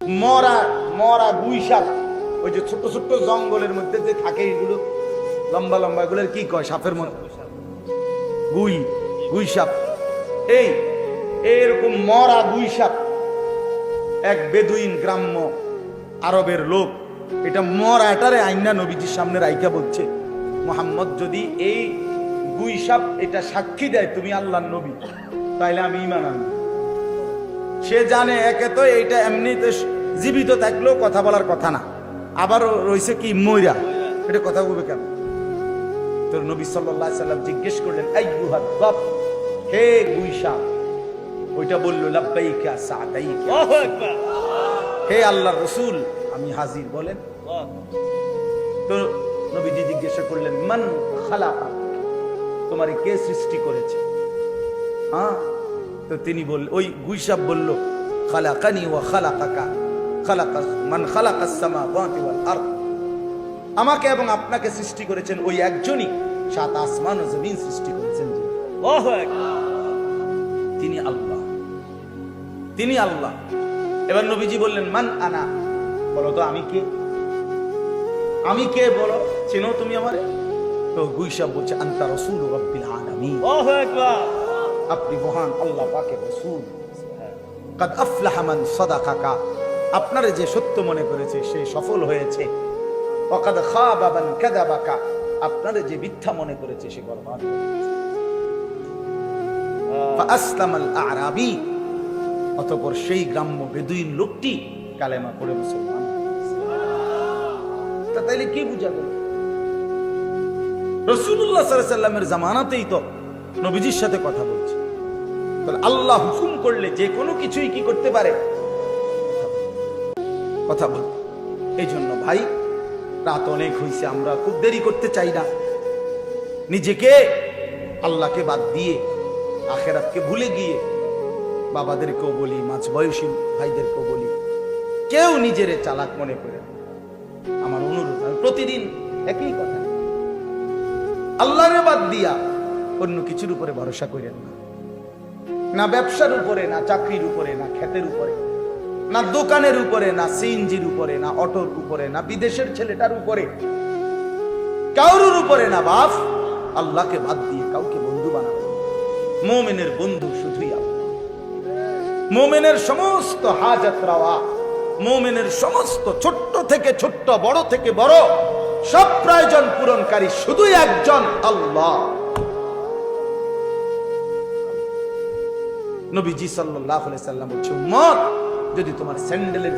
মরা মরা গুই সাপ, ওই যে ছোট ছোট জঙ্গলের মধ্যে যে থাকে এগুলো লম্বা লম্বা, এগুলোর কি কয়? সাপের মতো গুই, গুই সাপ। এই এরকম মরা গুই সাপ এক বেদুইন গ্রাম্য আরবের লোক এটা মরা এটারে আইনা নবীজির সামনে রাইখা বলছে, মোহাম্মদ যদি এই গুই সাপ এটা সাক্ষী দেয় তুমি আল্লাহর নবী, তাইলে আমি ঈমান আনব। সে জানে একে তো এইটা এমনিতে জীবিত থাকলেও কথা বলার কথা না, আবার রয়েছে কি ময়রা, এটা কথা বলবে কেন? তোর নবী সাল্লাল্লাহু আলাইহি সাল্লাম জিজ্ঞেস করলেন, আইয়ুহাদ দাব, হে গুই সাপ। ওইটা বলল, লাব্বাইকা সাআদাইকা, আল্লাহু আকবার, হে আল্লাহর রাসূল আমি হাজির, বলেন। তো নবীজি জিজ্ঞাসা করলেন, মান খালাকাক, তোমারে কে সৃষ্টি করেছে? হ্যাঁ, তো তিনি বললেন, ওই গুই সাপ বলল, খালাকানি ওয়া খালাকাকা, খালাকাস মান খালাকাস সামাওয়াতি ওয়াল আরদ, আমাকে এবং আপনাকে সৃষ্টি করেছেন ওই একজনই, সাত আসমান ও জমিন সৃষ্টি করেছেন, আল্লাহু আকবার, তিনি আল্লাহ, তিনি আল্লাহ। এবার নবীজি বললেন, মান আনা, বলো তো আমি কে, আমি কে বলো, চেনো তুমি আমারে? তো গুই সাপ বলছে, আনতা রাসূলু রাব্বিল আলামিন, আল্লাহু আকবার, আপনি মহান আল্লাহ পাকের রাসূল। কাদ আফলাহা মান সাদাকাকা, আপনারে যে সত্য মনে করেছে সে সফল হয়েছে। ওয়া কাদ খাবা মান কাযাবাকা, আপনারে যে মিথ্যা মনে করেছে সে বরবাদ হয়েছে। ফাআসলামাল আ'রাবী, অতঃপর সেই গ্রাম্য বেদুইন লোকটি কালেমা পড়ে মুসলমান। তা তাইলে কি বুঝা গেল? রাসূলুল্লাহ সাল্লাল্লাহু আলাইহি ওয়াসাল্লামের জামানাতেই তো নবীজির সাথে কথা বলছে, তাহলে আল্লাহ হুকুম করলে যে কোনো কিছুই কি করতে পারে, কথা বল। এই জন্য ভাই, রাত অনেক হয়েছে, আমরা খুব দেরি করতে চাই না। নিজেকে আল্লাহকে বাদ দিয়ে আখেরাতকে ভুলে গিয়ে বাবাদেরকেও বলি, মাঝ বয়সী ভাইদেরকেও বলি, কেউ নিজেরে চালাক মনে করে। আমার অনুরোধ, আমি প্রতিদিন একই কথা, আল্লাহরে বাদ দিয়া অন্য কিছুর উপরে ভরসা করেন না। না ব্যবসার উপরে, না চাকরির উপরে, না ক্ষেতের উপরে, না দোকানের উপরে, না সিএনজির উপরে, না অটোর উপরে, না বিদেশের ছেলেটার উপরে, কারোর উপরে না বাপ। আল্লাহকে বাদ দিয়ে কাউকে বন্ধু বানাবে। মুমিনের বন্ধু শুধুই আল্লাহ। মুমিনের সমস্ত হাজাত রাওয়া, মুমিনের সমস্ত ছোট্ট থেকে ছোট্ট, বড় থেকে বড়, সব প্রয়োজন পূরণকারী শুধুই একজন, আল্লাহ। নবীজি সাল্লাল্লাহু আলাইহি সাল্লাম বলছেন, উম্মত, যদি তোমার স্যান্ডেলের